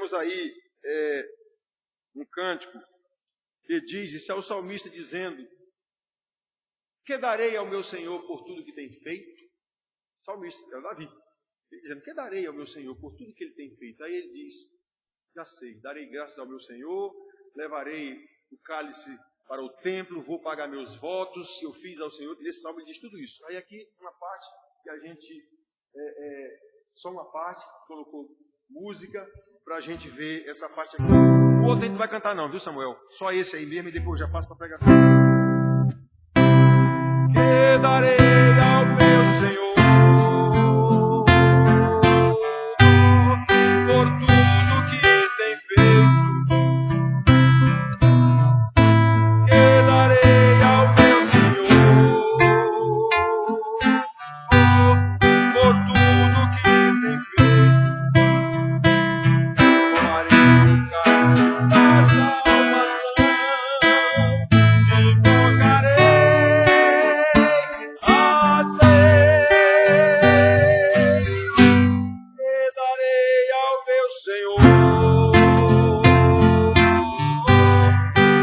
temos aí um cântico que diz, isso é o salmista dizendo: que darei ao meu Senhor por tudo que tem feito? Salmista, é o Davi. Ele dizendo: que darei ao meu Senhor por tudo que ele tem feito? Aí ele diz: já sei, darei graças ao meu Senhor, levarei o cálice para o templo, vou pagar meus votos, se eu fiz ao Senhor. Nesse salmo ele diz tudo isso. Aí aqui uma parte que a gente, só uma parte, colocou música para a gente ver essa parte aqui. O outro a gente não vai cantar não, viu, Samuel? Só esse aí mesmo e depois já passo para a pregação. Que darei ao meu Senhor por tudo que tem feito. Que darei ao meu Senhor por tudo que tem feito. Tomarei o cálice da salvação e invocarei a Deus. Que darei ao meu Senhor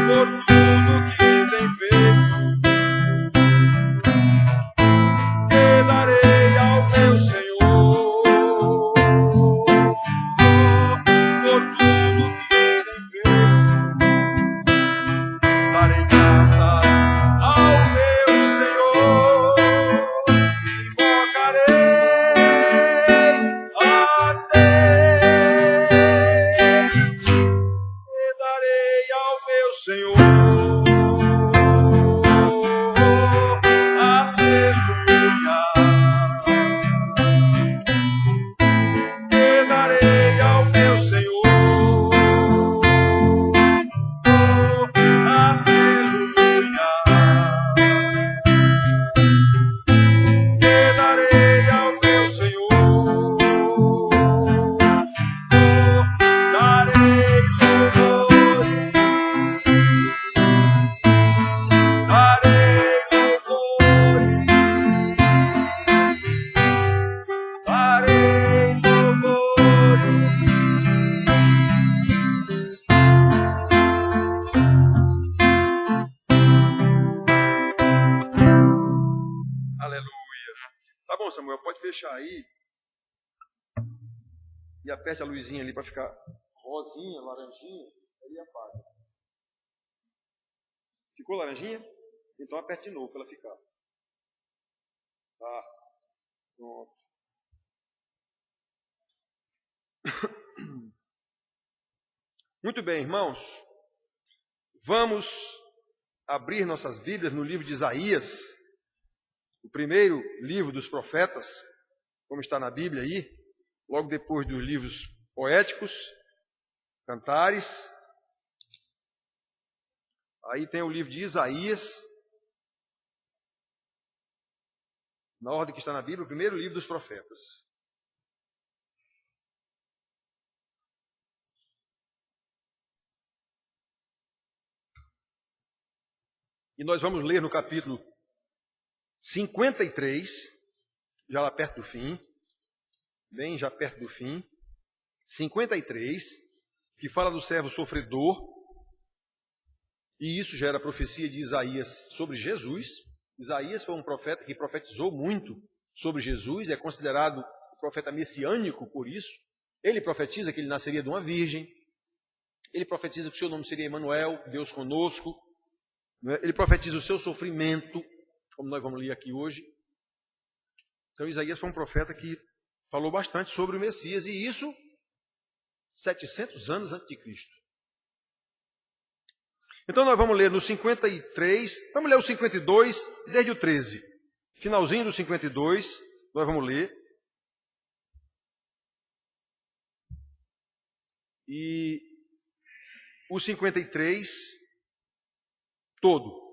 por tudo que tem feito. Que darei ao meu Senhor por tudo que tem feito. Darei graças ao meu Senhor, invocarei a Deus. Que darei ao meu Senhor, aleluia. Que darei ao meu Senhor, aleluia. Que darei ao meu Senhor, darei louvores, darei louvores, darei louvores. Aleluia. Tá bom, Samuel, pode fechar aí e aperte a luzinha ali para ficar rosinha, laranjinha, aí apaga. Ficou laranjinha? Então aperte de novo para ela ficar. Tá. Pronto. Muito bem, irmãos. Vamos abrir nossas Bíblias no livro de Isaías, o primeiro livro dos profetas, como está na Bíblia aí, logo depois dos livros poéticos, cantares. Aí tem o livro de Isaías, na ordem que está na Bíblia, o primeiro livro dos profetas. E nós vamos ler no capítulo 53, já lá perto do fim, bem já perto do fim, 53, que fala do servo sofredor, e isso já era profecia de Isaías sobre Jesus. Isaías foi um profeta que profetizou muito sobre Jesus, é considerado o profeta messiânico por isso. Ele profetiza que ele nasceria de uma virgem, ele profetiza que o seu nome seria Emanuel, Deus conosco, ele profetiza o seu sofrimento, como nós vamos ler aqui hoje. Então Isaías foi um profeta que falou bastante sobre o Messias, e isso 700 anos antes de Cristo. Então nós vamos ler no 53, vamos ler o 52, desde o 13. Finalzinho do 52, nós vamos ler. E o 53 todo.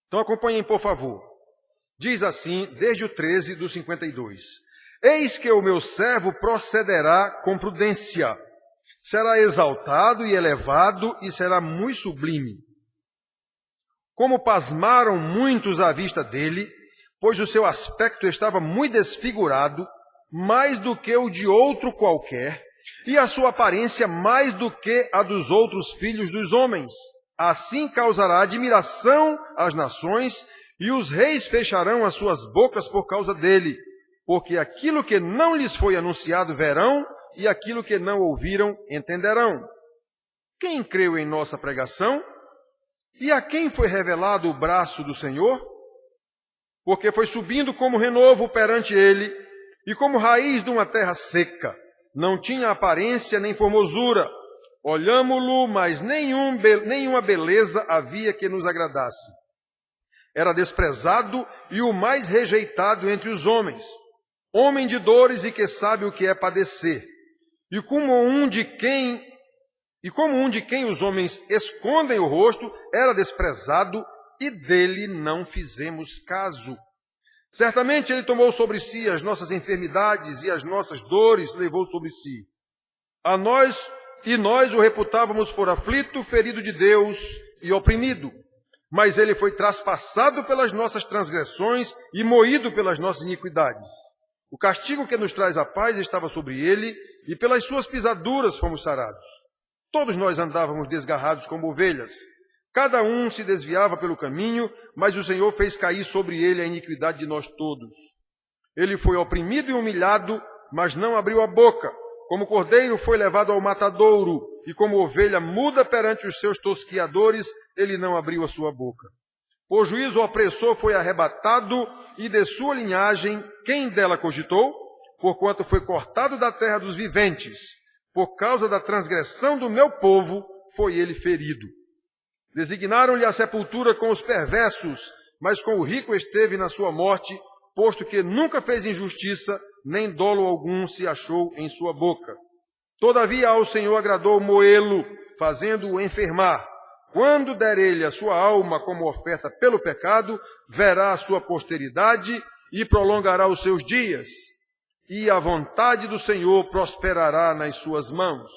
Então acompanhem, por favor. Diz assim, desde o 13 do 52. Eis que o meu servo procederá com prudência. Será exaltado e elevado e será muito sublime. Como pasmaram muitos à vista dele, pois o seu aspecto estava muito desfigurado, mais do que o de outro qualquer, e a sua aparência mais do que a dos outros filhos dos homens. Assim causará admiração às nações, e os reis fecharão as suas bocas por causa dele, porque aquilo que não lhes foi anunciado verão, e aquilo que não ouviram entenderão. Quem creu em nossa pregação? E a quem foi revelado o braço do Senhor? Porque foi subindo como renovo perante ele, e como raiz de uma terra seca. Não tinha aparência nem formosura. Olhámo-lo, mas nenhuma beleza havia que nos agradasse. Era desprezado e o mais rejeitado entre os homens. Homem de dores e que sabe o que é padecer. E como um de quem os homens escondem o rosto, era desprezado e dele não fizemos caso. Certamente ele tomou sobre si as nossas enfermidades e as nossas dores levou sobre si. Nós o reputávamos por aflito, ferido de Deus e oprimido. Mas ele foi traspassado pelas nossas transgressões e moído pelas nossas iniquidades. O castigo que nos traz a paz estava sobre ele, e pelas suas pisaduras fomos sarados. Todos nós andávamos desgarrados como ovelhas. Cada um se desviava pelo caminho, mas o Senhor fez cair sobre ele a iniquidade de nós todos. Ele foi oprimido e humilhado, mas não abriu a boca. Como cordeiro foi levado ao matadouro, e como ovelha muda perante os seus tosquiadores, ele não abriu a sua boca. Por juízo o opressor foi arrebatado, e de sua linhagem, quem dela cogitou? Porquanto foi cortado da terra dos viventes. Por causa da transgressão do meu povo, foi ele ferido. Designaram-lhe a sepultura com os perversos, mas com o rico esteve na sua morte, posto que nunca fez injustiça, nem dolo algum se achou em sua boca. Todavia ao Senhor agradou moê-lo, fazendo-o enfermar. Quando der ele a sua alma como oferta pelo pecado, verá a sua posteridade e prolongará os seus dias. E a vontade do Senhor prosperará nas suas mãos.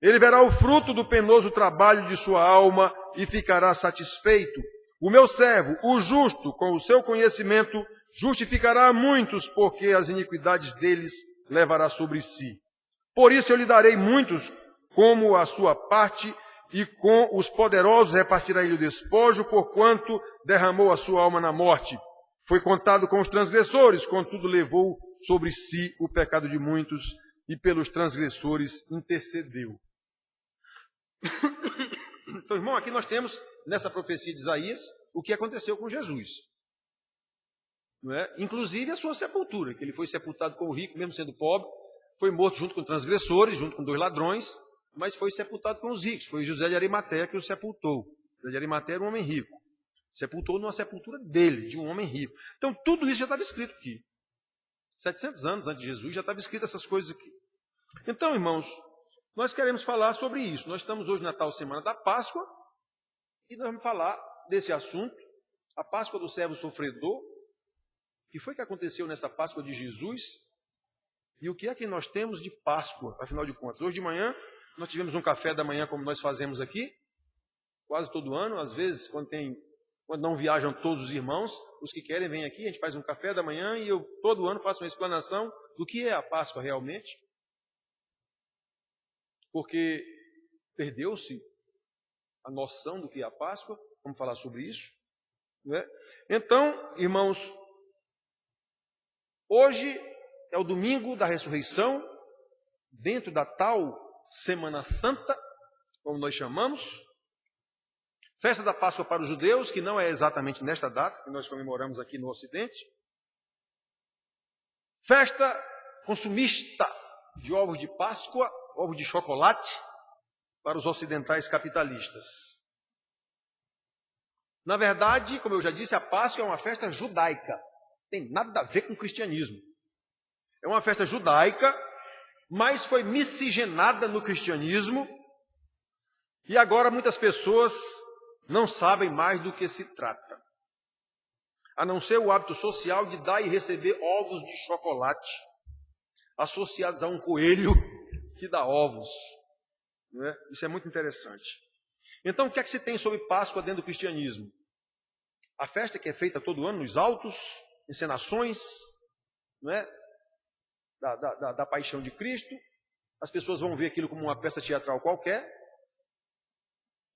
Ele verá o fruto do penoso trabalho de sua alma e ficará satisfeito. O meu servo, o justo, com o seu conhecimento, justificará a muitos, porque as iniquidades deles levará sobre si. Por isso eu lhe darei muitos como a sua parte, e com os poderosos repartirá ele o despojo, porquanto derramou a sua alma na morte. Foi contado com os transgressores, contudo levou sobre si o pecado de muitos, e pelos transgressores intercedeu. Então, irmão, aqui nós temos, nessa profecia de Isaías, o que aconteceu com Jesus. Não é? Inclusive a sua sepultura, que ele foi sepultado com o rico, mesmo sendo pobre, foi morto junto com transgressores, junto com 2 ladrões, mas foi sepultado com os ricos. Foi José de Arimateia que o sepultou. José de Arimateia era um homem rico. Sepultou numa sepultura dele, de um homem rico. Então, tudo isso já estava escrito aqui. 700 anos antes de Jesus já estava escrito essas coisas aqui. Então, irmãos, nós queremos falar sobre isso. Nós estamos hoje na tal semana da Páscoa e nós vamos falar desse assunto, a Páscoa do servo sofredor. O que foi que aconteceu nessa Páscoa de Jesus? E o que é que nós temos de Páscoa, afinal de contas? Hoje de manhã, nós tivemos um café da manhã, como nós fazemos aqui, quase todo ano. Às vezes, quando não viajam todos os irmãos, os que querem vêm aqui, a gente faz um café da manhã e eu todo ano faço uma explanação do que é a Páscoa realmente. Porque perdeu-se a noção do que é a Páscoa, vamos falar sobre isso. Não é? Então, irmãos, hoje é o domingo da ressurreição, dentro da tal Semana Santa, como nós chamamos. Festa da Páscoa para os judeus, que não é exatamente nesta data, que nós comemoramos aqui no Ocidente. Festa consumista de ovos de Páscoa, ovos de chocolate, para os ocidentais capitalistas. Na verdade, como eu já disse, a Páscoa é uma festa judaica. Tem nada a ver com o cristianismo. É uma festa judaica, mas foi miscigenada no cristianismo. E agora muitas pessoas não sabem mais do que se trata. A não ser o hábito social de dar e receber ovos de chocolate, associados a um coelho que dá ovos. Não é? Isso é muito interessante. Então, o que é que se tem sobre Páscoa dentro do cristianismo? A festa que é feita todo ano nos altos, encenações, não é? da paixão de Cristo. as pessoas vão ver aquilo como uma peça teatral qualquer,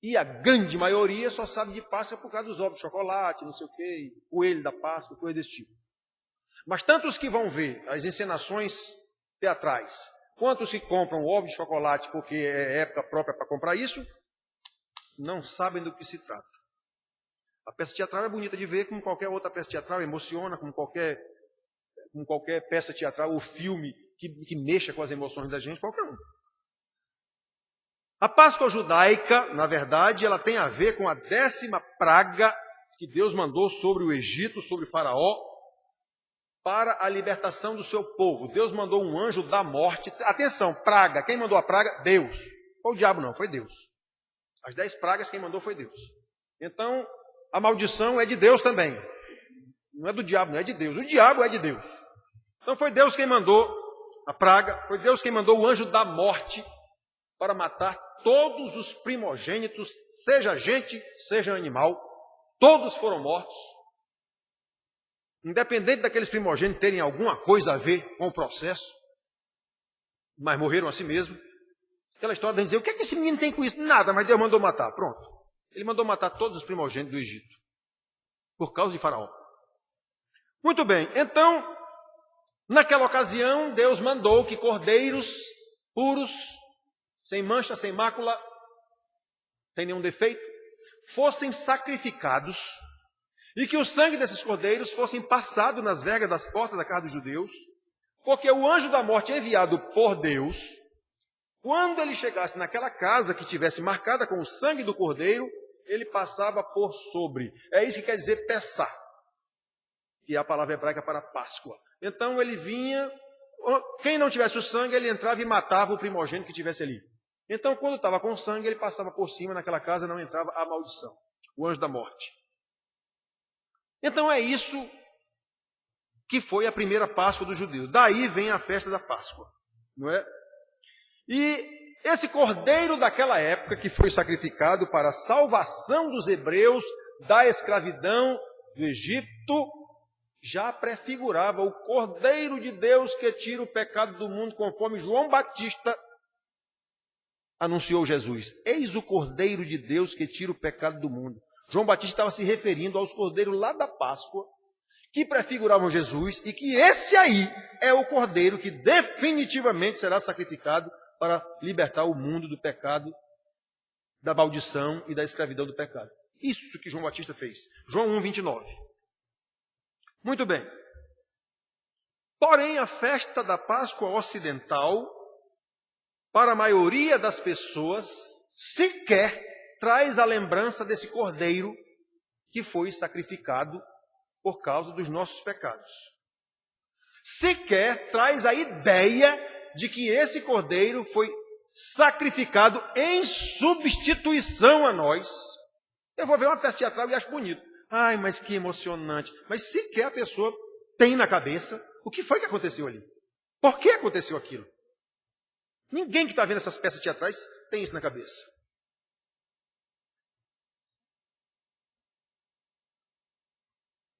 e a grande maioria só sabe de Páscoa por causa dos ovos de chocolate, não sei o quê, coelho da Páscoa, coisa desse tipo. Mas tanto os que vão ver as encenações teatrais, quanto os que compram ovo de chocolate porque é época própria para comprar isso, não sabem do que se trata. A peça teatral é bonita de ver, como qualquer outra peça teatral, emociona, como qualquer peça teatral ou filme que mexa com as emoções da gente, qualquer um. A Páscoa judaica, na verdade, ela tem a ver com a 10ª praga que Deus mandou sobre o Egito, sobre Faraó, para a libertação do seu povo. Deus mandou um anjo da morte. Atenção, praga. Quem mandou a praga? Deus. Foi o diabo não, foi Deus. As 10 pragas quem mandou foi Deus. Então, a maldição é de Deus também. Não é do diabo, não é de Deus. O diabo é de Deus. Então foi Deus quem mandou a praga, foi Deus quem mandou o anjo da morte para matar todos os primogênitos, seja gente, seja animal. Todos foram mortos. Independente daqueles primogênitos terem alguma coisa a ver com o processo, mas morreram assim mesmo. Aquela história de dizer, o que é que esse menino tem com isso? Nada, mas Deus mandou matar. Pronto. Ele mandou matar todos os primogênitos do Egito, por causa de Faraó. Muito bem, então, naquela ocasião, Deus mandou que cordeiros puros, sem mancha, sem mácula, sem nenhum defeito, fossem sacrificados e que o sangue desses cordeiros fossem passado nas vergas das portas da casa dos judeus, porque o anjo da morte enviado por Deus, quando ele chegasse naquela casa que tivesse marcada com o sangue do cordeiro, ele passava por sobre. É isso que quer dizer pesar, que é a palavra hebraica para Páscoa. Então ele vinha, quem não tivesse o sangue, ele entrava e matava o primogênito que tivesse ali. Então quando estava com sangue, ele passava por cima, naquela casa não entrava a maldição, o anjo da morte. Então é isso que foi a primeira Páscoa dos judeus. Daí vem a festa da Páscoa, não é? E esse cordeiro daquela época que foi sacrificado para a salvação dos hebreus da escravidão do Egito, já prefigurava o cordeiro de Deus que tira o pecado do mundo, conforme João Batista anunciou Jesus. Eis o cordeiro de Deus que tira o pecado do mundo. João Batista estava se referindo aos cordeiros lá da Páscoa, que prefiguravam Jesus, e que esse aí é o cordeiro que definitivamente será sacrificado para libertar o mundo do pecado, da maldição e da escravidão do pecado. Isso que João Batista fez. João 1:29. Muito bem. Porém, a festa da Páscoa ocidental, para a maioria das pessoas, sequer traz a lembrança desse cordeiro que foi sacrificado por causa dos nossos pecados. Sequer traz a ideia de que esse cordeiro foi sacrificado em substituição a nós. Eu vou ver uma peça teatral e acho bonito. Ai, mas que emocionante. Mas sequer a pessoa tem na cabeça o que foi que aconteceu ali. Por que aconteceu aquilo? Ninguém que está vendo essas peças teatrais tem isso na cabeça.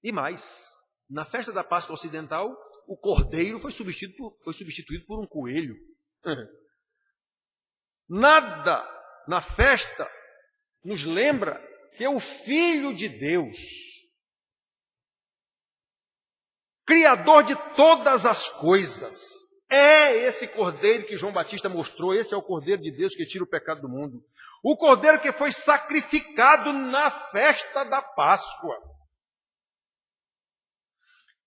E mais, na festa da Páscoa ocidental, o cordeiro foi substituído por um coelho. Nada na festa nos lembra que o Filho de Deus, Criador de todas as coisas, é esse cordeiro que João Batista mostrou. Esse é o cordeiro de Deus que tira o pecado do mundo. O cordeiro que foi sacrificado na festa da Páscoa.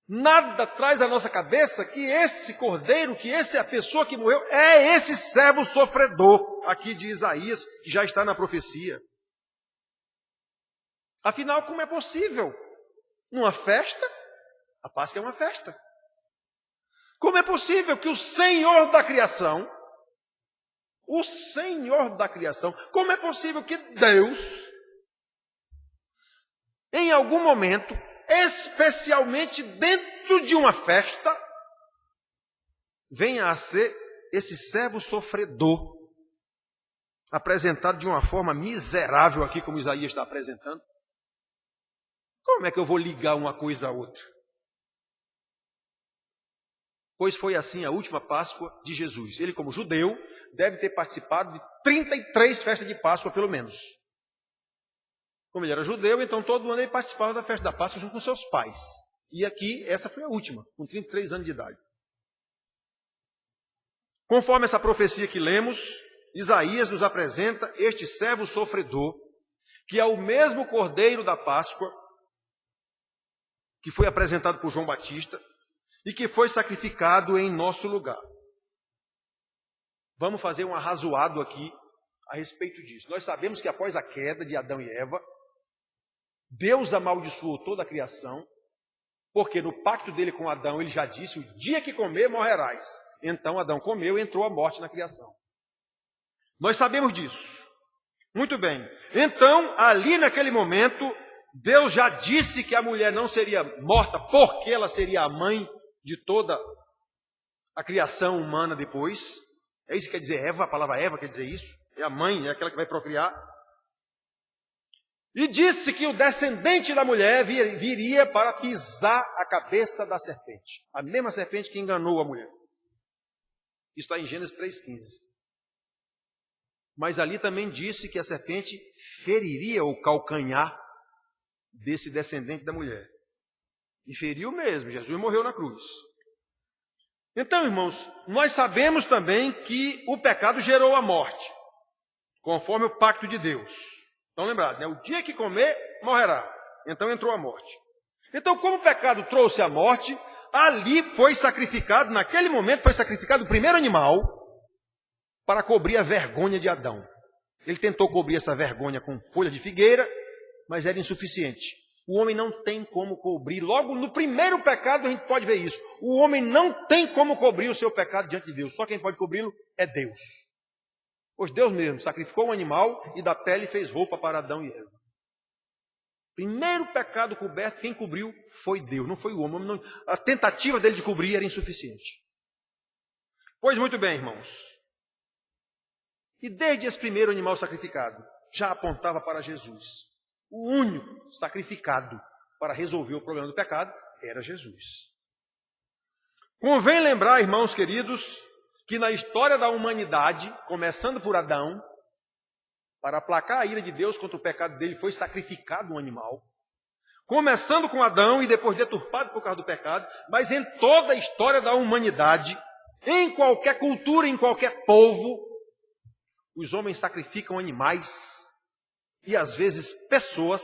Nada traz à nossa cabeça que esse cordeiro, que essa é a pessoa que morreu, é esse servo sofredor, aqui de Isaías, que já está na profecia. Afinal, como é possível? Numa festa, a Páscoa é uma festa. Como é possível que o Senhor da criação, como é possível que Deus, em algum momento, especialmente dentro de uma festa, venha a ser esse servo sofredor, apresentado de uma forma miserável aqui, como Isaías está apresentando? Como é que eu vou ligar uma coisa a outra? Pois foi assim a última Páscoa de Jesus. Ele, como judeu, deve ter participado de 33 festas de Páscoa, pelo menos. Como ele era judeu, então todo ano ele participava da festa da Páscoa junto com seus pais. E aqui, essa foi a última, com 33 anos de idade. Conforme essa profecia que lemos, Isaías nos apresenta este servo sofredor, que é o mesmo cordeiro da Páscoa, que foi apresentado por João Batista, e que foi sacrificado em nosso lugar. Vamos fazer um arrazoado aqui a respeito disso. Nós sabemos que após a queda de Adão e Eva, Deus amaldiçoou toda a criação, porque no pacto dele com Adão ele já disse, o dia que comer morrerás. Então Adão comeu e entrou a morte na criação. Nós sabemos disso. Muito bem. Então, ali naquele momento, Deus já disse que a mulher não seria morta porque ela seria a mãe de toda a criação humana depois. É isso que quer dizer Eva, a palavra Eva quer dizer isso. É a mãe, é aquela que vai procriar. E disse que o descendente da mulher viria para pisar a cabeça da serpente. A mesma serpente que enganou a mulher. Isso está em Gênesis 3,15. Mas ali também disse que a serpente feriria o calcanhar desse descendente da mulher. E feriu mesmo, Jesus morreu na cruz. Então, irmãos, nós sabemos também que o pecado gerou a morte, conforme o pacto de Deus. Estão lembrados, né? O dia que comer, morrerá. Então entrou a morte. Então, como o pecado trouxe a morte, ali foi sacrificado, naquele momento foi sacrificado o primeiro animal para cobrir a vergonha de Adão. Ele tentou cobrir essa vergonha com folha de figueira, mas era insuficiente. O homem não tem como cobrir. Logo no primeiro pecado a gente pode ver isso. O homem não tem como cobrir o seu pecado diante de Deus. Só quem pode cobri-lo é Deus. Pois Deus mesmo sacrificou um animal e da pele fez roupa para Adão e Eva. Primeiro pecado coberto, quem cobriu foi Deus, não foi o homem. Não, a tentativa dele de cobrir era insuficiente. Pois muito bem, irmãos. E desde esse primeiro animal sacrificado, já apontava para Jesus. O único sacrificado para resolver o problema do pecado era Jesus. Convém lembrar, irmãos queridos, que na história da humanidade, começando por Adão, para aplacar a ira de Deus contra o pecado dele, foi sacrificado um animal. Começando com Adão e depois deturpado por causa do pecado, mas em toda a história da humanidade, em qualquer cultura, em qualquer povo, os homens sacrificam animais e às vezes pessoas,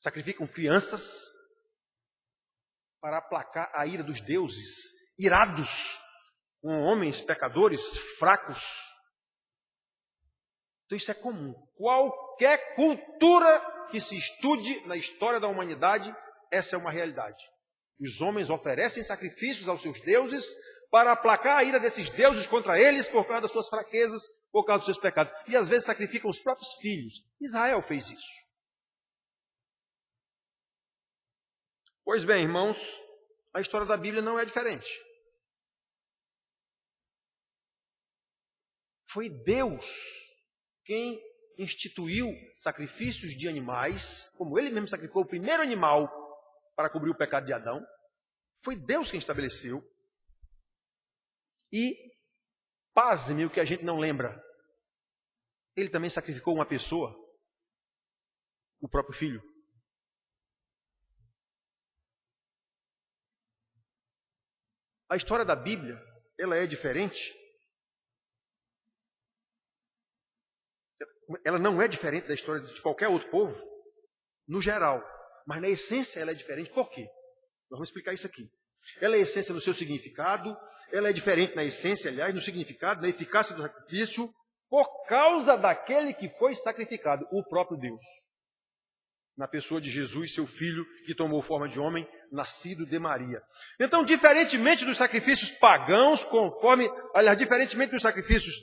sacrificam crianças para aplacar a ira dos deuses, irados com homens pecadores, fracos. Então isso é comum. Qualquer cultura que se estude na história da humanidade, essa é uma realidade. Os homens oferecem sacrifícios aos seus deuses para aplacar a ira desses deuses contra eles por causa das suas fraquezas, por causa dos seus pecados. E às vezes sacrificam os próprios filhos. Israel fez isso. Pois bem, irmãos, a história da Bíblia não é diferente. Foi Deus quem instituiu sacrifícios de animais, como ele mesmo sacrificou o primeiro animal para cobrir o pecado de Adão. Foi Deus quem estabeleceu. E, pasme o que a gente não lembra, ele também sacrificou uma pessoa, o próprio filho. A história da Bíblia, ela é diferente. Ela não é diferente da história de qualquer outro povo, no geral. Mas na essência ela é diferente. Por quê? Nós vamos explicar isso aqui. Ela é essência no seu significado, ela é diferente na essência, aliás, no significado, na eficácia do sacrifício, por causa daquele que foi sacrificado, o próprio Deus. Na pessoa de Jesus, seu filho, que tomou forma de homem, nascido de Maria. Então, diferentemente dos sacrifícios pagãos, diferentemente dos sacrifícios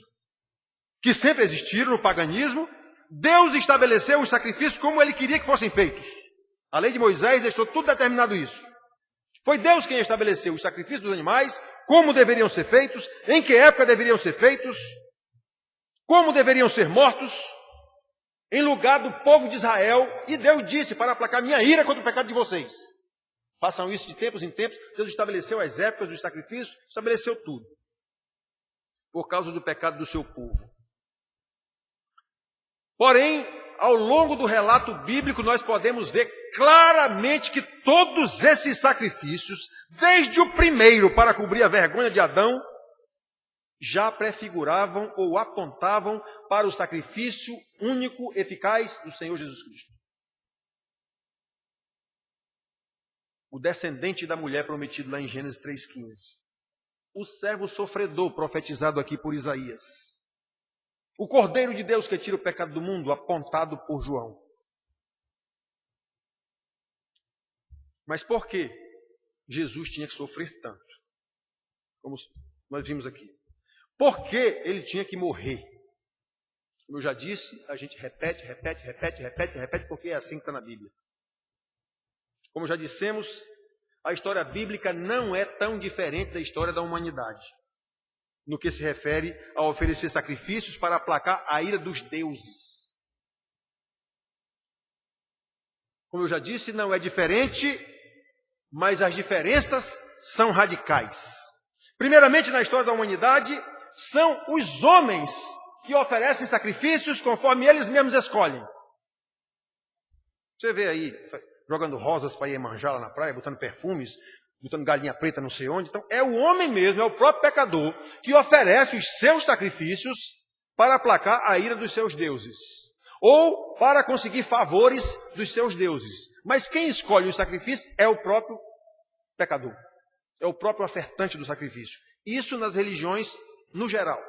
que sempre existiram no paganismo, Deus estabeleceu os sacrifícios como ele queria que fossem feitos. A lei de Moisés deixou tudo determinado isso. Foi Deus quem estabeleceu os sacrifícios dos animais, como deveriam ser feitos, em que época deveriam ser feitos, como deveriam ser mortos, em lugar do povo de Israel. E Deus disse, para aplacar minha ira contra o pecado de vocês. Façam isso de tempos em tempos. Deus estabeleceu as épocas dos sacrifícios, estabeleceu tudo. Por causa do pecado do seu povo. Porém, ao longo do relato bíblico, nós podemos ver claramente que todos esses sacrifícios, desde o primeiro para cobrir a vergonha de Adão, já prefiguravam ou apontavam para o sacrifício único, eficaz do Senhor Jesus Cristo. O descendente da mulher prometido lá em Gênesis 3,15. O servo sofredor profetizado aqui por Isaías. O Cordeiro de Deus que tira o pecado do mundo, apontado por João. Mas por que Jesus tinha que sofrer tanto? Como nós vimos aqui. Por que ele tinha que morrer? Como eu já disse, a gente repete, porque é assim que está na Bíblia. Como já dissemos, a história bíblica não é tão diferente da história da humanidade, no que se refere a oferecer sacrifícios para aplacar a ira dos deuses. Como eu já disse, não é diferente, mas as diferenças são radicais. Primeiramente, na história da humanidade, são os homens que oferecem sacrifícios conforme eles mesmos escolhem. Você vê aí, jogando rosas para Iemanjá lá na praia, botando perfumes, botando galinha preta não sei onde. Então, é o homem mesmo, é o próprio pecador, que oferece os seus sacrifícios para aplacar a ira dos seus deuses. Ou para conseguir favores dos seus deuses. Mas quem escolhe o sacrifício é o próprio pecador. É o próprio ofertante do sacrifício. Isso nas religiões no geral.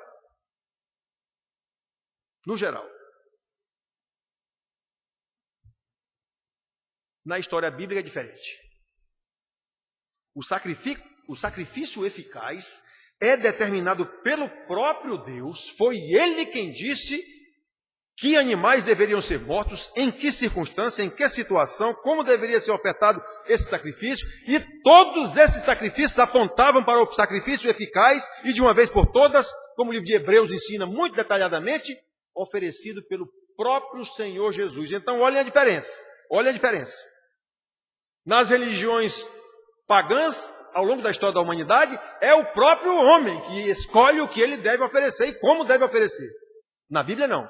No geral. Na história bíblica é diferente. O sacrifício eficaz é determinado pelo próprio Deus. Foi Ele quem disse que animais deveriam ser mortos, em que circunstância, em que situação, como deveria ser ofertado esse sacrifício. E todos esses sacrifícios apontavam para o sacrifício eficaz e de uma vez por todas, como o livro de Hebreus ensina muito detalhadamente, oferecido pelo próprio Senhor Jesus. Então olhem a diferença. Olhem a diferença. Nas religiões pagãs, ao longo da história da humanidade, é o próprio homem que escolhe o que ele deve oferecer e como deve oferecer. Na Bíblia não.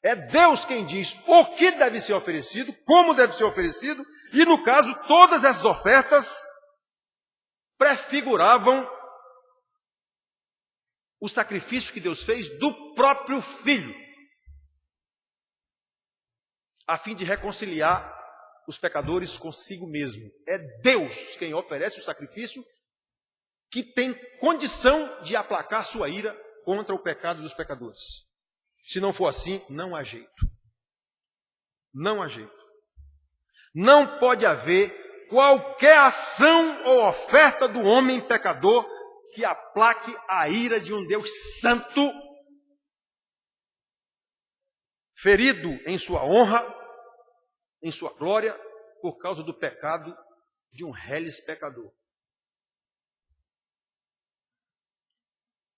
É Deus quem diz o que deve ser oferecido, como deve ser oferecido, e no caso, todas essas ofertas prefiguravam o sacrifício que Deus fez do próprio Filho, a fim de reconciliar os pecadores consigo mesmo. É Deus quem oferece o sacrifício que tem condição de aplacar sua ira contra o pecado dos pecadores. Se não for assim, não há jeito. Não há jeito. Não pode haver qualquer ação ou oferta do homem pecador que aplaque a ira de um Deus santo, ferido em sua honra, em sua glória, por causa do pecado de um reles pecador.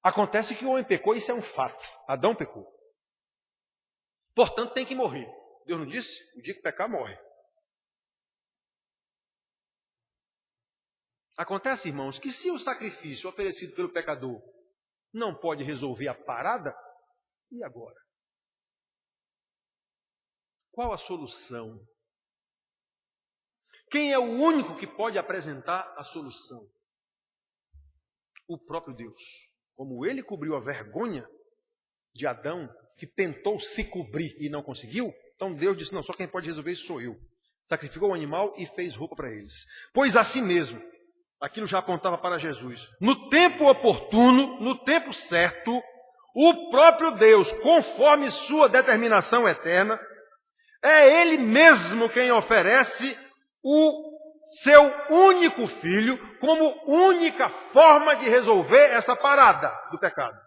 Acontece que o homem pecou, isso é um fato. Adão pecou. Portanto, tem que morrer. Deus não disse? O dia que pecar, morre. Acontece, irmãos, que se o sacrifício oferecido pelo pecador não pode resolver a parada, e agora? Qual a solução? Quem é o único que pode apresentar a solução? O próprio Deus. Como ele cobriu a vergonha de Adão, que tentou se cobrir e não conseguiu, então Deus disse, não, só quem pode resolver isso sou eu. Sacrificou o animal e fez roupa para eles. Pois assim mesmo, aquilo já apontava para Jesus. No tempo oportuno, no tempo certo, o próprio Deus, conforme sua determinação eterna, é Ele mesmo quem oferece o seu único filho como única forma de resolver essa parada do pecado.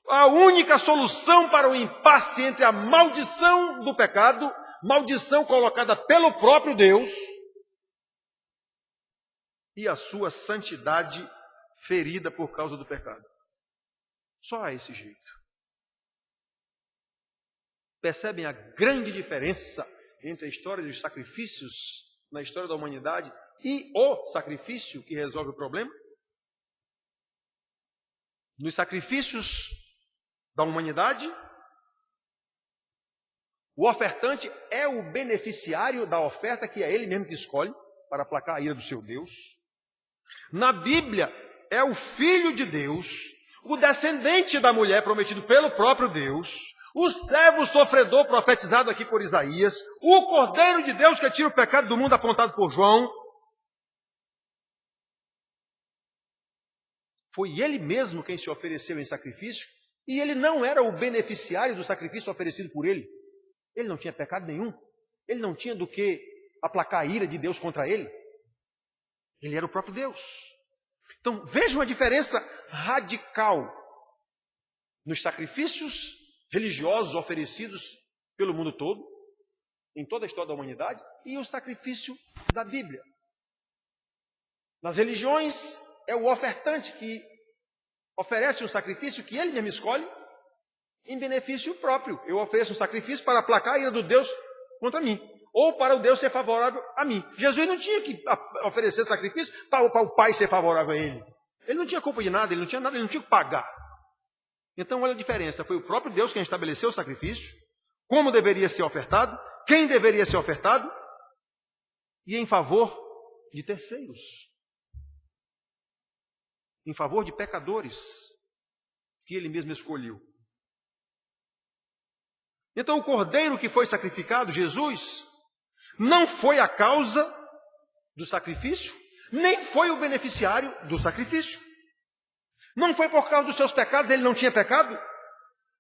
A única solução para o impasse entre a maldição do pecado, maldição colocada pelo próprio Deus, e a sua santidade ferida por causa do pecado. Só há esse jeito. Percebem a grande diferença entre a história dos sacrifícios na história da humanidade e o sacrifício que resolve o problema? Nos sacrifícios da humanidade, o ofertante é o beneficiário da oferta, que é ele mesmo que escolhe para aplacar a ira do seu Deus. Na Bíblia, é o Filho de Deus, o descendente da mulher prometido pelo próprio Deus, o servo sofredor profetizado aqui por Isaías, o Cordeiro de Deus que tira o pecado do mundo apontado por João. Foi ele mesmo quem se ofereceu em sacrifício, e ele não era o beneficiário do sacrifício oferecido por ele. Ele não tinha pecado nenhum. Ele não tinha do que aplacar a ira de Deus contra ele. Ele era o próprio Deus. Então, veja uma diferença radical nos sacrifícios religiosos oferecidos pelo mundo todo, em toda a história da humanidade, e o sacrifício da Bíblia. Nas religiões, é o ofertante que oferece um sacrifício que ele mesmo escolhe em benefício próprio. Eu ofereço um sacrifício para aplacar a ira do Deus contra mim, ou para o Deus ser favorável a mim. Jesus não tinha que oferecer sacrifício para o Pai ser favorável a ele. Ele não tinha culpa de nada, ele não tinha nada, ele não tinha que pagar. Então, olha a diferença. Foi o próprio Deus quem estabeleceu o sacrifício, como deveria ser ofertado, quem deveria ser ofertado, e em favor de terceiros. Em favor de pecadores, que ele mesmo escolheu. Então, o cordeiro que foi sacrificado, Jesus, não foi a causa do sacrifício, nem foi o beneficiário do sacrifício. Não foi por causa dos seus pecados, ele não tinha pecado,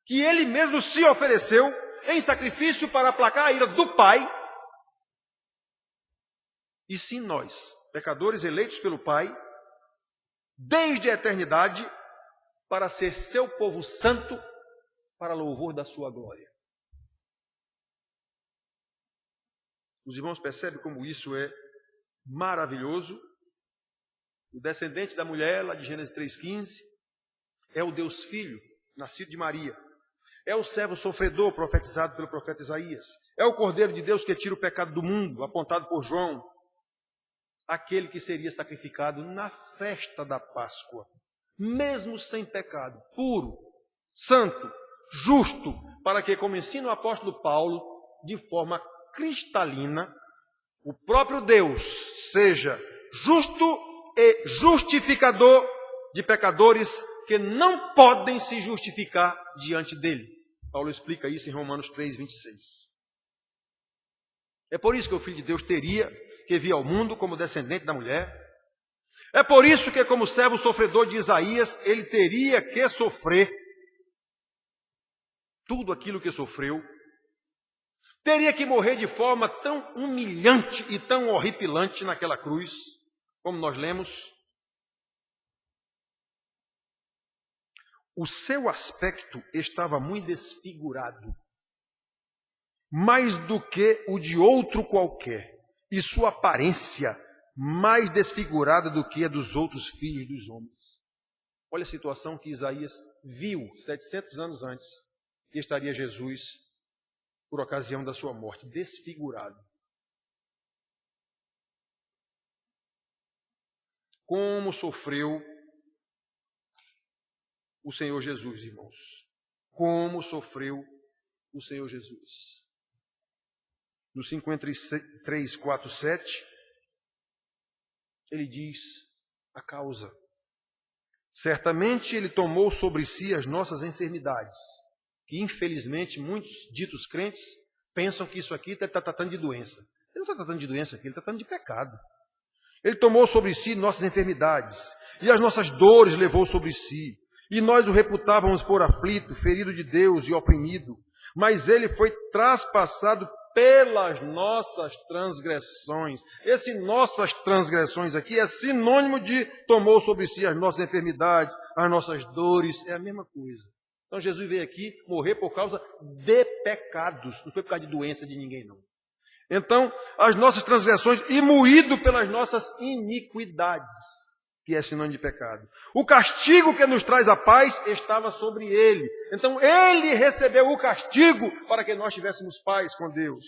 que ele mesmo se ofereceu em sacrifício para aplacar a ira do Pai. E sim nós, pecadores eleitos pelo Pai, desde a eternidade, para ser seu povo santo, para louvor da sua glória. Os irmãos percebem como isso é maravilhoso? O descendente da mulher, lá de Gênesis 3,15, é o Deus Filho, nascido de Maria. É o servo sofredor, profetizado pelo profeta Isaías. É o Cordeiro de Deus que tira o pecado do mundo, apontado por João. Aquele que seria sacrificado na festa da Páscoa, mesmo sem pecado, puro, santo, justo, para que, como ensina o apóstolo Paulo, de forma cristalina, o próprio Deus seja justo e justificador de pecadores que não podem se justificar diante dele. Paulo explica isso em Romanos 3:26. É por isso que o Filho de Deus teria que vir ao mundo como descendente da mulher. É por isso que, como servo sofredor de Isaías, ele teria que sofrer tudo aquilo que sofreu. Teria que morrer de forma tão humilhante e tão horripilante naquela cruz, como nós lemos. O seu aspecto estava muito desfigurado, mais do que o de outro qualquer, e sua aparência mais desfigurada do que a dos outros filhos dos homens. Olha a situação que Isaías viu 700 anos antes, que estaria Jesus por ocasião da sua morte, desfigurado. Como sofreu o Senhor Jesus, irmãos. Como sofreu o Senhor Jesus. No 53:4-7, ele diz a causa. Certamente ele tomou sobre si as nossas enfermidades, que infelizmente muitos ditos crentes pensam que isso aqui está tratando de doença. Ele não está tratando de doença aqui, ele está tratando de pecado. Ele tomou sobre si nossas enfermidades, e as nossas dores levou sobre si. E nós o reputávamos por aflito, ferido de Deus e oprimido. Mas ele foi traspassado pelas nossas transgressões. Esse nossas transgressões aqui é sinônimo de tomou sobre si as nossas enfermidades, as nossas dores. É a mesma coisa. Então Jesus veio aqui morrer por causa de pecados. Não foi por causa de doença de ninguém, não. Então, as nossas transgressões e moído pelas nossas iniquidades, que é sinônimo de pecado. O castigo que nos traz a paz estava sobre ele. Então, ele recebeu o castigo para que nós tivéssemos paz com Deus.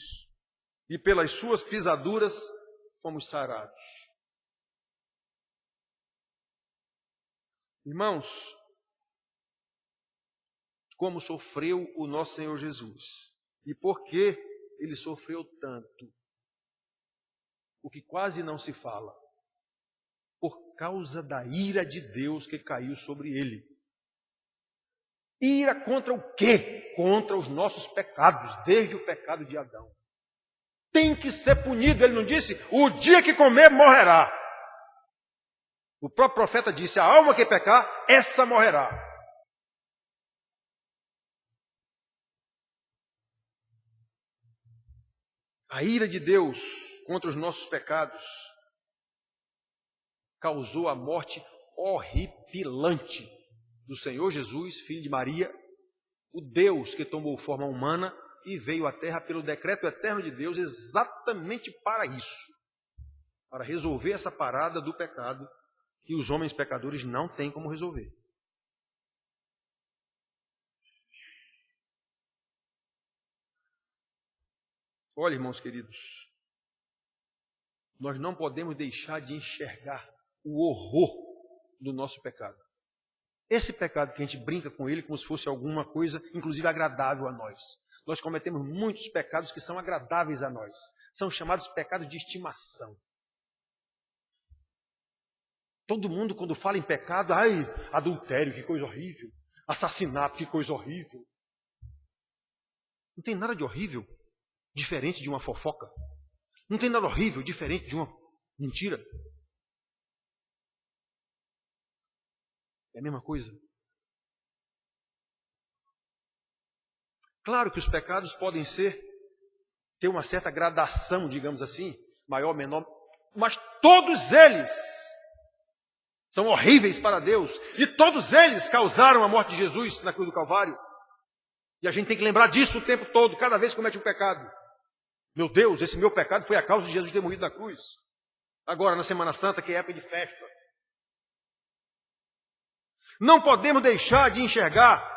E pelas suas pisaduras fomos sarados. Irmãos, como sofreu o nosso Senhor Jesus e por que ele sofreu tanto, o que quase não se fala, por causa da ira de Deus que caiu sobre ele. Ira contra o quê? Contra os nossos pecados, desde o pecado de Adão. Tem que ser punido, ele não disse, o dia que comer morrerá. O próprio profeta disse, a alma que pecar, essa morrerá. A ira de Deus contra os nossos pecados causou a morte horripilante do Senhor Jesus, filho de Maria, o Deus que tomou forma humana e veio à terra pelo decreto eterno de Deus exatamente para isso, para resolver essa parada do pecado que os homens pecadores não têm como resolver. Olha, irmãos queridos, nós não podemos deixar de enxergar o horror do nosso pecado. Esse pecado que a gente brinca com ele como se fosse alguma coisa, inclusive agradável a nós. Nós cometemos muitos pecados que são agradáveis a nós. São chamados pecados de estimação. Todo mundo, quando fala em pecado, adultério, que coisa horrível. Assassinato, que coisa horrível. Não tem nada de horrível diferente de uma fofoca. Não tem nada horrível diferente de uma mentira. É a mesma coisa. Claro que os pecados podem ter uma certa gradação, digamos assim, maior, menor, mas todos eles são horríveis para Deus. E todos eles causaram a morte de Jesus na cruz do Calvário. E a gente tem que lembrar disso o tempo todo, cada vez que comete um pecado. Meu Deus, esse meu pecado foi a causa de Jesus ter morrido na cruz. Agora, na Semana Santa, que é época de festa. Não podemos deixar de enxergar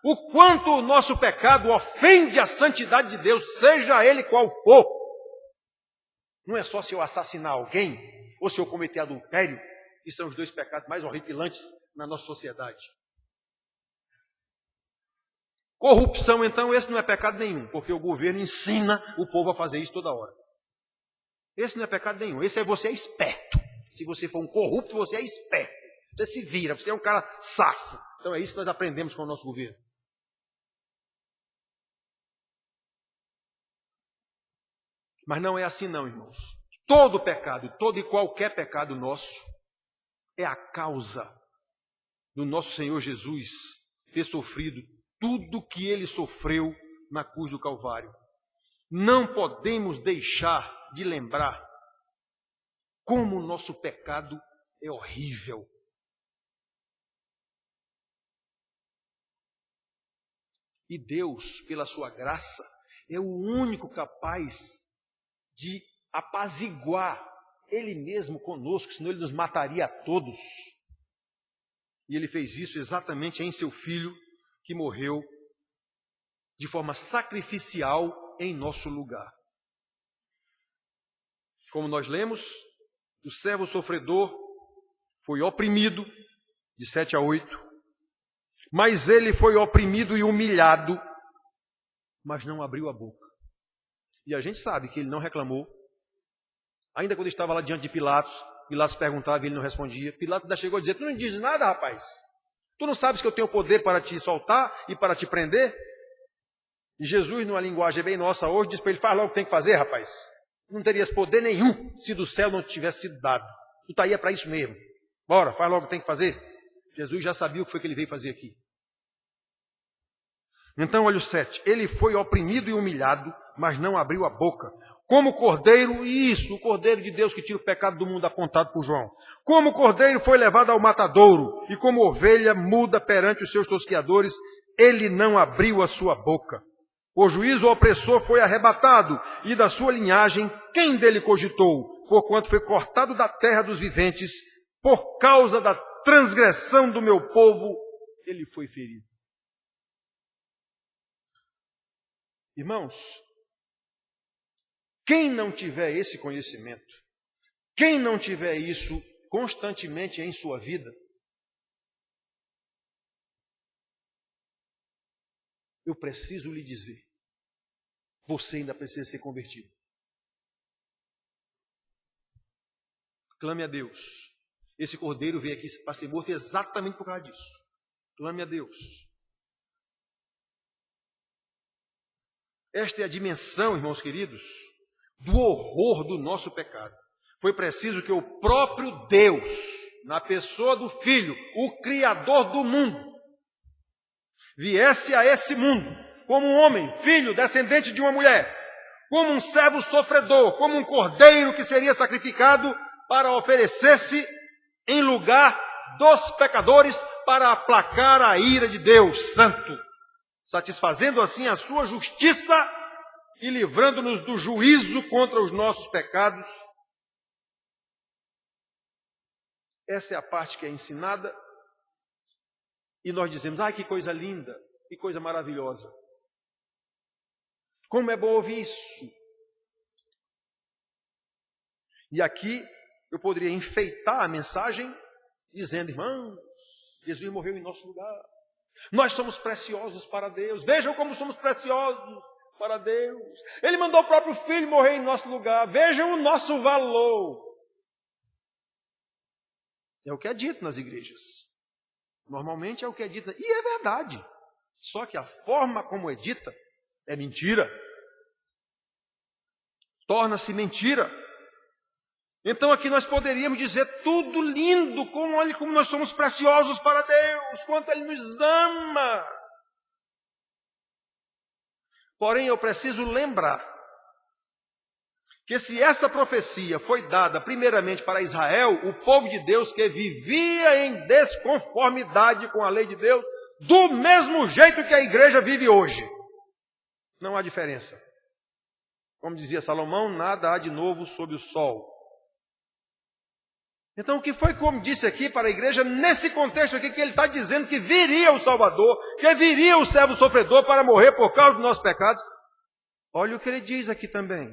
o quanto o nosso pecado ofende a santidade de Deus, seja ele qual for. Não é só se eu assassinar alguém ou se eu cometer adultério, que são os dois pecados mais horripilantes na nossa sociedade. Corrupção, então, esse não é pecado nenhum, porque o governo ensina o povo a fazer isso toda hora. Esse não é pecado nenhum, esse é você é esperto. Se você for um corrupto, você é esperto. Você se vira, você é um cara safo. Então é isso que nós aprendemos com o nosso governo. Mas não é assim não, irmãos. Todo pecado, todo e qualquer pecado nosso, é a causa do nosso Senhor Jesus ter sofrido tudo o que ele sofreu na cruz do Calvário. Não podemos deixar de lembrar como o nosso pecado é horrível. E Deus, pela sua graça, é o único capaz de apaziguar Ele mesmo conosco, senão Ele nos mataria a todos. E Ele fez isso exatamente em seu Filho, que morreu de forma sacrificial em nosso lugar. Como nós lemos, o servo sofredor foi oprimido, de 7 a 8, mas ele foi oprimido e humilhado, mas não abriu a boca. E a gente sabe que ele não reclamou. Ainda quando estava lá diante de Pilatos, Pilatos perguntava e ele não respondia. Pilatos ainda chegou a dizer, tu não diz nada, rapaz. Tu não sabes que eu tenho poder para te soltar e para te prender? E Jesus, numa linguagem bem nossa hoje, diz para ele, faz logo o que tem que fazer, rapaz. Não terias poder nenhum se do céu não te tivesse sido dado. Tu está aí para isso mesmo. Bora, faz logo o que tem que fazer. Jesus já sabia o que foi que ele veio fazer aqui. Então, olha o 7. Ele foi oprimido e humilhado, mas não abriu a boca. Como cordeiro, isso, o cordeiro de Deus que tira o pecado do mundo apontado por João. Como cordeiro foi levado ao matadouro, e como ovelha muda perante os seus tosquiadores, ele não abriu a sua boca. O juízo opressor foi arrebatado, e da sua linhagem, quem dele cogitou? Porquanto foi cortado da terra dos viventes, por causa da transgressão do meu povo, ele foi ferido. Irmãos, quem não tiver esse conhecimento, Quem não tiver isso constantemente em sua vida, eu preciso lhe dizer, você ainda precisa ser convertido. Clame a Deus. Esse cordeiro veio aqui para ser morto exatamente por causa disso. Clame a Deus. Esta é a dimensão, irmãos queridos, do horror do nosso pecado. Foi preciso que o próprio Deus, na pessoa do Filho, o Criador do mundo, viesse a esse mundo como um homem, filho, descendente de uma mulher, como um servo sofredor, como um cordeiro que seria sacrificado para oferecer-se em lugar dos pecadores para aplacar a ira de Deus Santo, satisfazendo assim a sua justiça e livrando-nos do juízo contra os nossos pecados. Essa é a parte que é ensinada e nós dizemos, que coisa linda, que coisa maravilhosa. Como é bom ouvir isso. E aqui eu poderia enfeitar a mensagem dizendo, irmãos, Jesus morreu em nosso lugar. Nós somos preciosos para Deus. Vejam como somos preciosos para Deus. Ele mandou o próprio Filho morrer em nosso lugar. Vejam o nosso valor. É o que é dito nas igrejas. Normalmente é o que é dito. E é verdade. Só que a forma como é dita é mentira. Torna-se mentira. Então aqui nós poderíamos dizer tudo lindo, olha como nós somos preciosos para Deus, quanto Ele nos ama. Porém, eu preciso lembrar que se essa profecia foi dada primeiramente para Israel, o povo de Deus que vivia em desconformidade com a lei de Deus, do mesmo jeito que a igreja vive hoje. Não há diferença. Como dizia Salomão, nada há de novo sob o sol. Então, o que foi como disse aqui para a igreja, nesse contexto aqui, que ele está dizendo que viria o Salvador, que viria o servo sofredor para morrer por causa dos nossos pecados. Olha o que ele diz aqui também.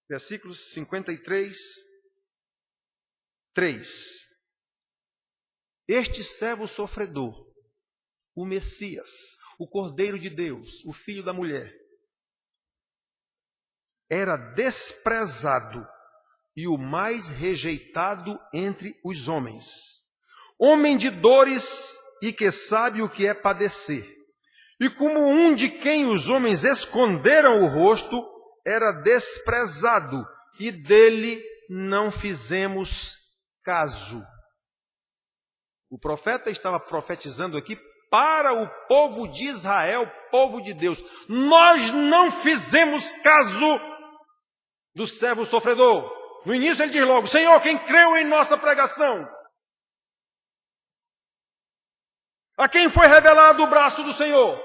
Versículos 53, 3. Este servo sofredor, o Messias, o Cordeiro de Deus, o Filho da mulher, era desprezado e o mais rejeitado entre os homens. Homem de dores e que sabe o que é padecer. E como um de quem os homens esconderam o rosto, era desprezado e dele não fizemos caso. O profeta estava profetizando aqui para o povo de Israel, povo de Deus. Nós não fizemos caso do servo sofredor. No início ele diz logo, Senhor, quem creu em nossa pregação? A quem foi revelado o braço do Senhor?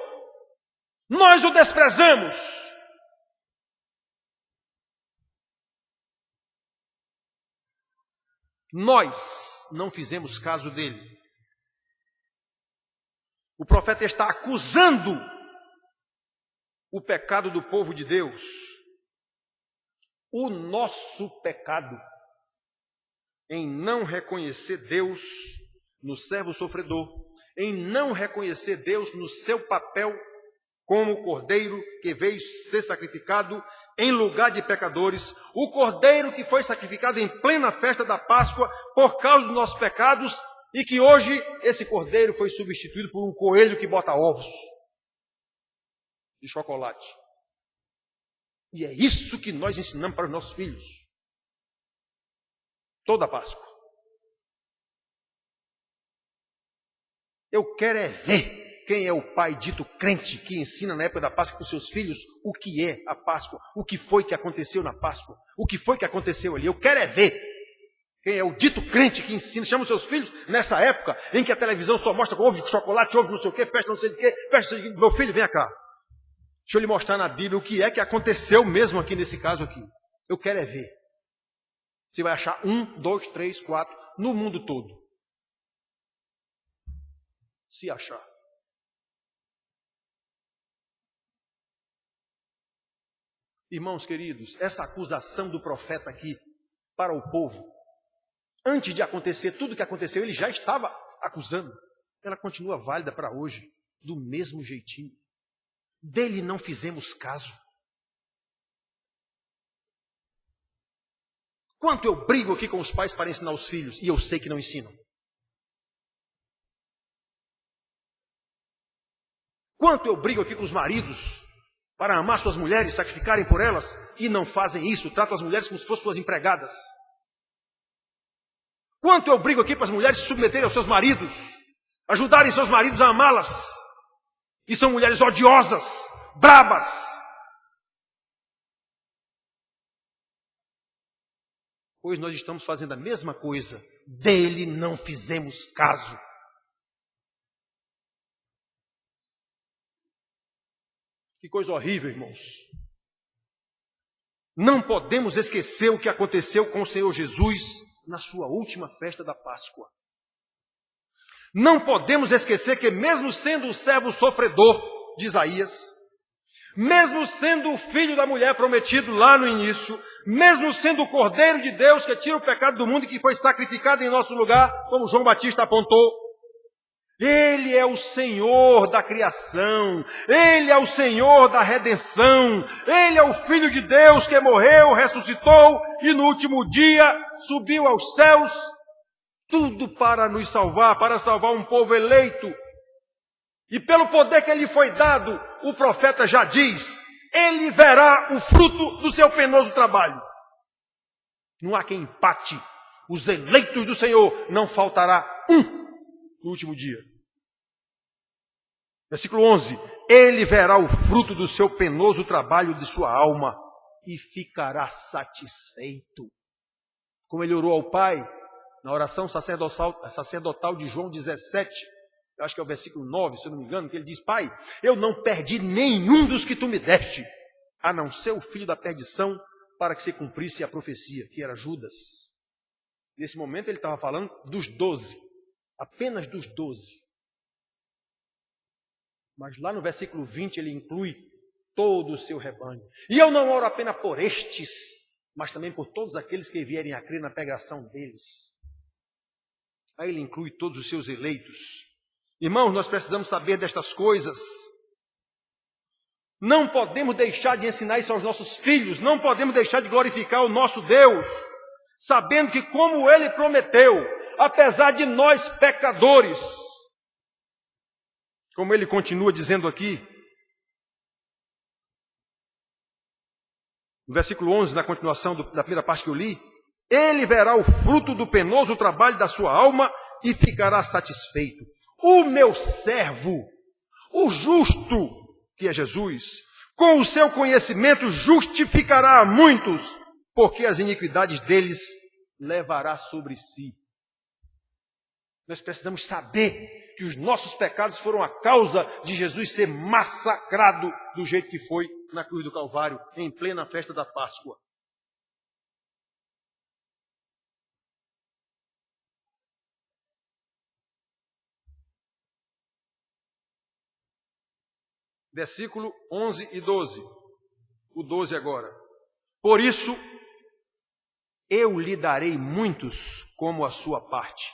Nós o desprezamos. Nós não fizemos caso dele. O profeta está acusando o pecado do povo de Deus. O nosso pecado em não reconhecer Deus no servo sofredor, em não reconhecer Deus no seu papel como cordeiro que veio ser sacrificado em lugar de pecadores, o cordeiro que foi sacrificado em plena festa da Páscoa por causa dos nossos pecados e que hoje esse cordeiro foi substituído por um coelho que bota ovos de chocolate. E é isso que nós ensinamos para os nossos filhos. Toda a Páscoa. Eu quero é ver quem é o pai dito crente que ensina na época da Páscoa para os seus filhos o que é a Páscoa, o que foi que aconteceu na Páscoa, o que foi que aconteceu ali. Eu quero é ver quem é o dito crente que ensina, chama os seus filhos nessa época em que a televisão só mostra ovo de chocolate, ovo não sei o que, festa não sei o que, festa de... Meu filho, vem cá. Deixa eu lhe mostrar na Bíblia o que é que aconteceu mesmo aqui nesse caso aqui. Eu quero é ver. Você vai achar 1, 2, 3, 4 no mundo todo. Se achar. Irmãos queridos, essa acusação do profeta aqui para o povo, antes de acontecer tudo o que aconteceu, ele já estava acusando. Ela continua válida para hoje, do mesmo jeitinho. Dele não fizemos caso. Quanto eu brigo aqui com os pais para ensinar os filhos, e eu sei que não ensinam. Quanto eu brigo aqui com os maridos para amar suas mulheres, sacrificarem por elas, e não fazem isso, tratam as mulheres como se fossem suas empregadas. Quanto eu brigo aqui para as mulheres se submeterem aos seus maridos, ajudarem seus maridos a amá-las, e são mulheres odiosas, brabas. Pois nós estamos fazendo a mesma coisa, dele não fizemos caso. Que coisa horrível, irmãos. Não podemos esquecer o que aconteceu com o Senhor Jesus na sua última festa da Páscoa. Não podemos esquecer que mesmo sendo o servo sofredor de Isaías, mesmo sendo o filho da mulher prometido lá no início, mesmo sendo o Cordeiro de Deus que tira o pecado do mundo e que foi sacrificado em nosso lugar, como João Batista apontou, Ele é o Senhor da criação, Ele é o Senhor da redenção, Ele é o Filho de Deus que morreu, ressuscitou e no último dia subiu aos céus, tudo para nos salvar, para salvar um povo eleito. E pelo poder que lhe foi dado, o profeta já diz, ele verá o fruto do seu penoso trabalho. Não há quem empate. Os eleitos do Senhor, não faltará um no último dia. Versículo 11. Ele verá o fruto do seu penoso trabalho de sua alma e ficará satisfeito. Como ele orou ao Pai, na oração sacerdotal de João 17, eu acho que é o versículo 9, se eu não me engano, que ele diz, Pai, eu não perdi nenhum dos que tu me deste, a não ser o filho da perdição, para que se cumprisse a profecia, que era Judas. Nesse momento ele estava falando dos 12, apenas dos 12. Mas lá no versículo 20 ele inclui todo o seu rebanho. E eu não oro apenas por estes, mas também por todos aqueles que vierem a crer na pregação deles. Aí ele inclui todos os seus eleitos. Irmãos, nós precisamos saber destas coisas. Não podemos deixar de ensinar isso aos nossos filhos. Não podemos deixar de glorificar o nosso Deus. Sabendo que como Ele prometeu, apesar de nós pecadores, como Ele continua dizendo aqui, no versículo 11, na continuação da primeira parte que eu li, Ele verá o fruto do penoso trabalho da sua alma e ficará satisfeito. O meu servo, o justo, que é Jesus, com o seu conhecimento justificará a muitos, porque as iniquidades deles levará sobre si. Nós precisamos saber que os nossos pecados foram a causa de Jesus ser massacrado do jeito que foi na cruz do Calvário, em plena festa da Páscoa. Versículo 11 e 12. O 12 agora. Por isso, eu lhe darei muitos como a sua parte.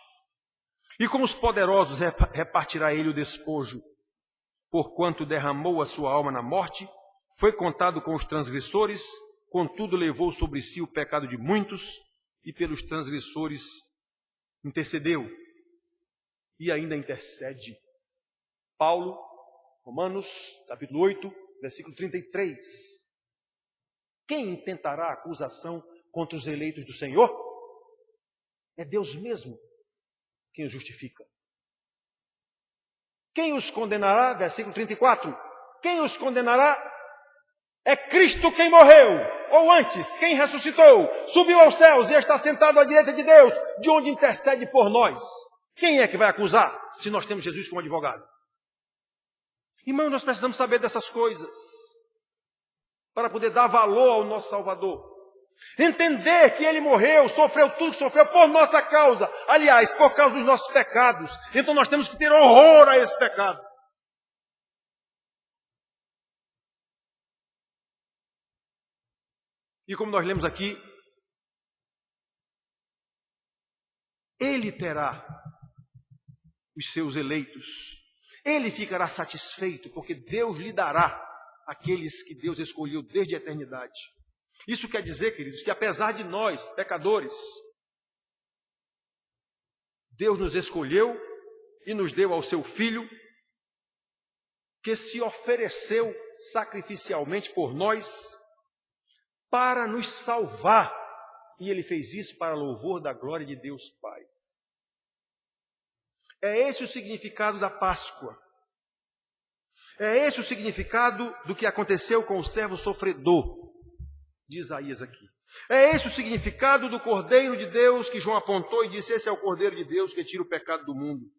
E com os poderosos repartirá ele o despojo. Porquanto derramou a sua alma na morte, foi contado com os transgressores, contudo levou sobre si o pecado de muitos, e pelos transgressores intercedeu. E ainda intercede. Paulo, Romanos, capítulo 8, versículo 33. Quem intentará acusação contra os eleitos do Senhor? É Deus mesmo quem os justifica. Quem os condenará? Versículo 34. Quem os condenará? É Cristo quem morreu, ou antes, quem ressuscitou, subiu aos céus e está sentado à direita de Deus, de onde intercede por nós. Quem é que vai acusar, se nós temos Jesus como advogado? Irmãos, nós precisamos saber dessas coisas para poder dar valor ao nosso Salvador. Entender que Ele morreu, sofreu tudo que sofreu por nossa causa. Aliás, por causa dos nossos pecados. Então nós temos que ter horror a esse pecado. E como nós lemos aqui, ele terá os seus eleitos. Ele ficará satisfeito, porque Deus lhe dará aqueles que Deus escolheu desde a eternidade. Isso quer dizer, queridos, que apesar de nós, pecadores, Deus nos escolheu e nos deu ao seu Filho, que se ofereceu sacrificialmente por nós, para nos salvar. E ele fez isso para louvor da glória de Deus Pai. É esse o significado da Páscoa. É esse o significado do que aconteceu com o servo sofredor de Isaías aqui. É esse o significado do Cordeiro de Deus que João apontou e disse: esse é o Cordeiro de Deus que tira o pecado do mundo.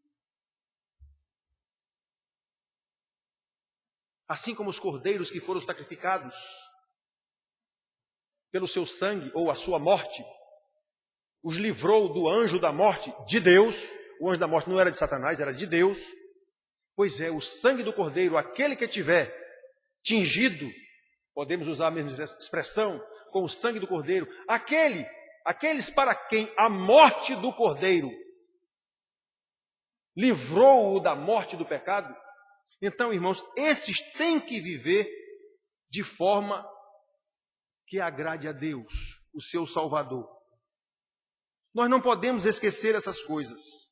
Assim como os cordeiros que foram sacrificados pelo seu sangue ou a sua morte, os livrou do anjo da morte de Deus. O anjo da morte não era de Satanás, era de Deus. Pois é, o sangue do cordeiro, aquele que tiver tingido, podemos usar a mesma expressão, com o sangue do cordeiro, aqueles para quem a morte do cordeiro livrou-o da morte do pecado. Então, irmãos, esses têm que viver de forma que agrade a Deus, o seu Salvador. Nós não podemos esquecer essas coisas.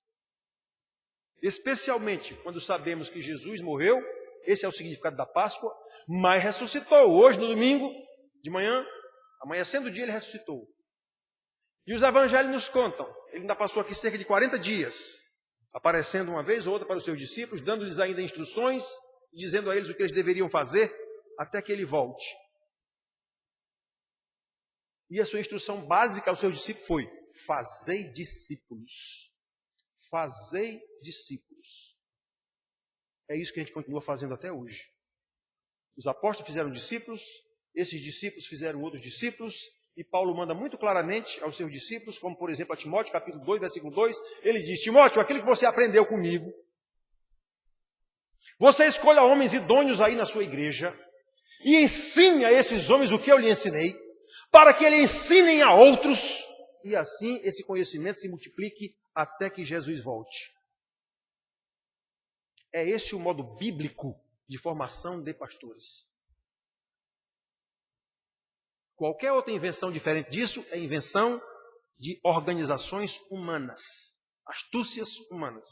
Especialmente quando sabemos que Jesus morreu, esse é o significado da Páscoa, mas ressuscitou. Hoje, no domingo, de manhã, amanhecendo o dia, ele ressuscitou. E os evangelhos nos contam, ele ainda passou aqui cerca de 40 dias, aparecendo uma vez ou outra para os seus discípulos, dando-lhes ainda instruções, dizendo a eles o que eles deveriam fazer, até que ele volte. E a sua instrução básica aos seus discípulos foi: fazei discípulos. Fazei discípulos. É isso que a gente continua fazendo até hoje. Os apóstolos fizeram discípulos, esses discípulos fizeram outros discípulos, e Paulo manda muito claramente aos seus discípulos, como por exemplo a Timóteo, capítulo 2, versículo 2, ele diz: Timóteo, aquilo que você aprendeu comigo, você escolha homens idôneos aí na sua igreja, e ensine a esses homens o que eu lhe ensinei, para que eles ensinem a outros, e assim esse conhecimento se multiplique até que Jesus volte. É esse o modo bíblico de formação de pastores. Qualquer outra invenção diferente disso é invenção de organizações humanas, astúcias humanas.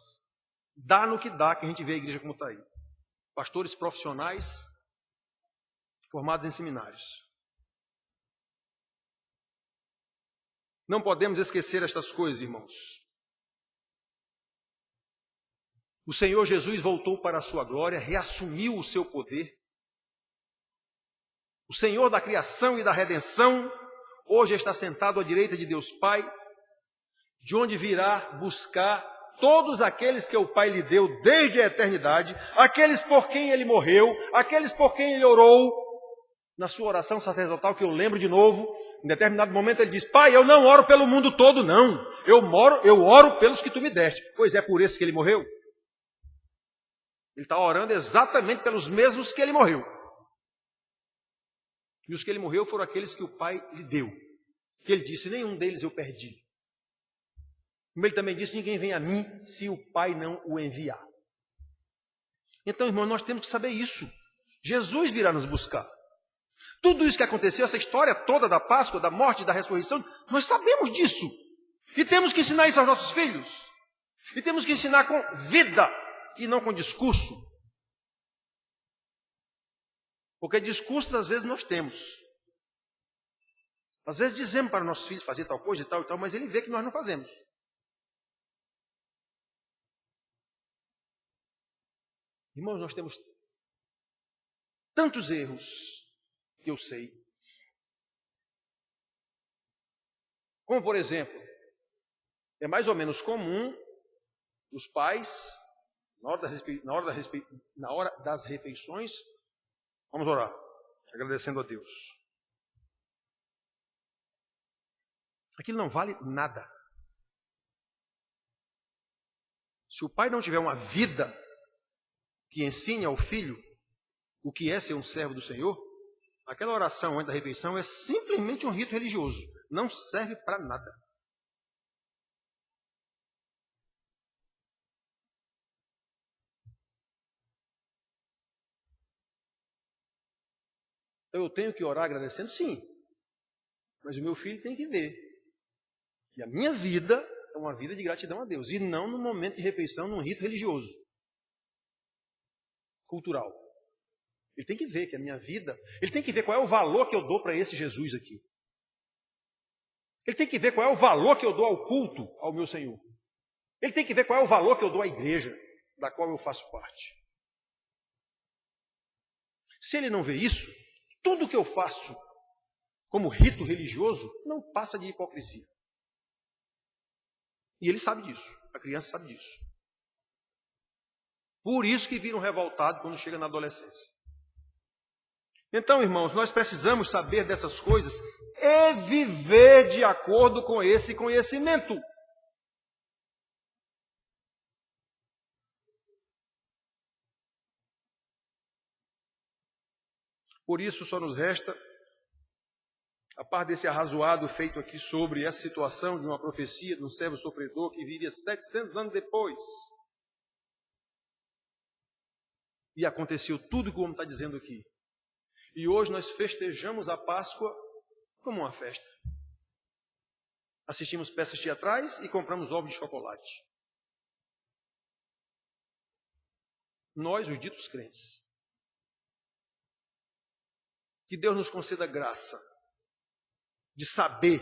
Dá no que dá, que a gente vê a igreja como está aí. Pastores profissionais formados em seminários. Não podemos esquecer estas coisas, irmãos. O Senhor Jesus voltou para a sua glória, reassumiu o seu poder. O Senhor da criação e da redenção hoje está sentado à direita de Deus Pai, de onde virá buscar todos aqueles que o Pai lhe deu desde a eternidade, aqueles por quem ele morreu, aqueles por quem ele orou. Na sua oração sacerdotal, que eu lembro de novo, em determinado momento ele diz: Pai, eu não oro pelo mundo todo, não. Eu oro pelos que tu me deste. Pois é por esse que ele morreu. Ele está orando exatamente pelos mesmos que ele morreu. E os que ele morreu foram aqueles que o Pai lhe deu. Que ele disse: nenhum deles eu perdi. Como ele também disse: ninguém vem a mim se o Pai não o enviar. Então, irmão, nós temos que saber isso. Jesus virá nos buscar. Tudo isso que aconteceu, essa história toda da Páscoa, da morte e da ressurreição, nós sabemos disso. E temos que ensinar isso aos nossos filhos. E temos que ensinar com vida e não com discurso. Porque discursos às vezes nós temos. Às vezes dizemos para nossos filhos fazer tal coisa e tal, mas ele vê que nós não fazemos. Irmãos, nós temos tantos erros que eu sei. Como, por exemplo, é mais ou menos comum os pais, na hora das refeições, vamos orar, agradecendo a Deus. Aquilo não vale nada. Se o pai não tiver uma vida que ensine ao filho o que é ser um servo do Senhor, Aquela oração antes da refeição é simplesmente um rito religioso. Não serve para nada. Então eu tenho que orar agradecendo? Sim. Mas o meu filho tem que ver que a minha vida é uma vida de gratidão a Deus. E não no momento de refeição, num rito religioso, cultural. Ele tem que ver que a minha vida... Ele tem que ver qual é o valor que eu dou para esse Jesus aqui. Ele tem que ver qual é o valor que eu dou ao culto ao meu Senhor. Ele tem que ver qual é o valor que eu dou à igreja da qual eu faço parte. Se ele não vê isso, tudo que eu faço como rito religioso não passa de hipocrisia. E ele sabe disso. A criança sabe disso. Por isso que viram revoltado quando chega na adolescência. Então, irmãos, nós precisamos saber dessas coisas e viver de acordo com esse conhecimento. Por isso, só nos resta, a par desse arrazoado feito aqui sobre essa situação de uma profecia de um servo sofredor que viria 700 anos depois. E aconteceu tudo como está dizendo aqui. E hoje nós festejamos a Páscoa como uma festa. Assistimos peças teatrais e compramos ovos de chocolate. Nós, os ditos crentes. Que Deus nos conceda graça de saber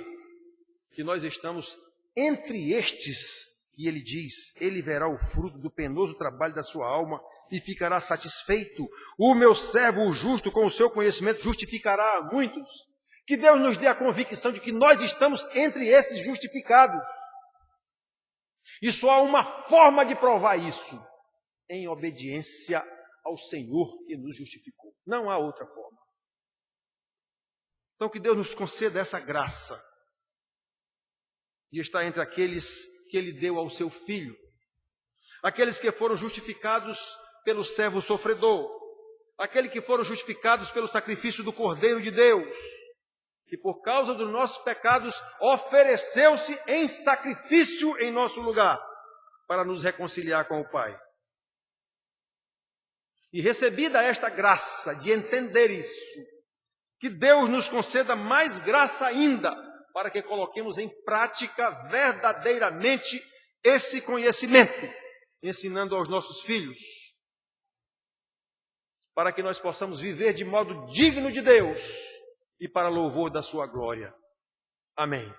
que nós estamos entre estes, e ele diz, ele verá o fruto do penoso trabalho da sua alma e ficará satisfeito. O meu servo, o justo, com o seu conhecimento, justificará a muitos. Que Deus nos dê a convicção de que nós estamos entre esses justificados. E só há uma forma de provar isso, em obediência ao Senhor que nos justificou. Não há outra forma. Então que Deus nos conceda essa graça de estar entre aqueles que Ele deu ao seu Filho. Aqueles que foram justificados pelo servo sofredor. Aqueles que foram justificados pelo sacrifício do Cordeiro de Deus. Que por causa dos nossos pecados ofereceu-se em sacrifício em nosso lugar. Para nos reconciliar com o Pai. E recebida esta graça de entender isso, que Deus nos conceda mais graça ainda, para que coloquemos em prática verdadeiramente esse conhecimento, ensinando aos nossos filhos, para que nós possamos viver de modo digno de Deus e para louvor da sua glória. Amém.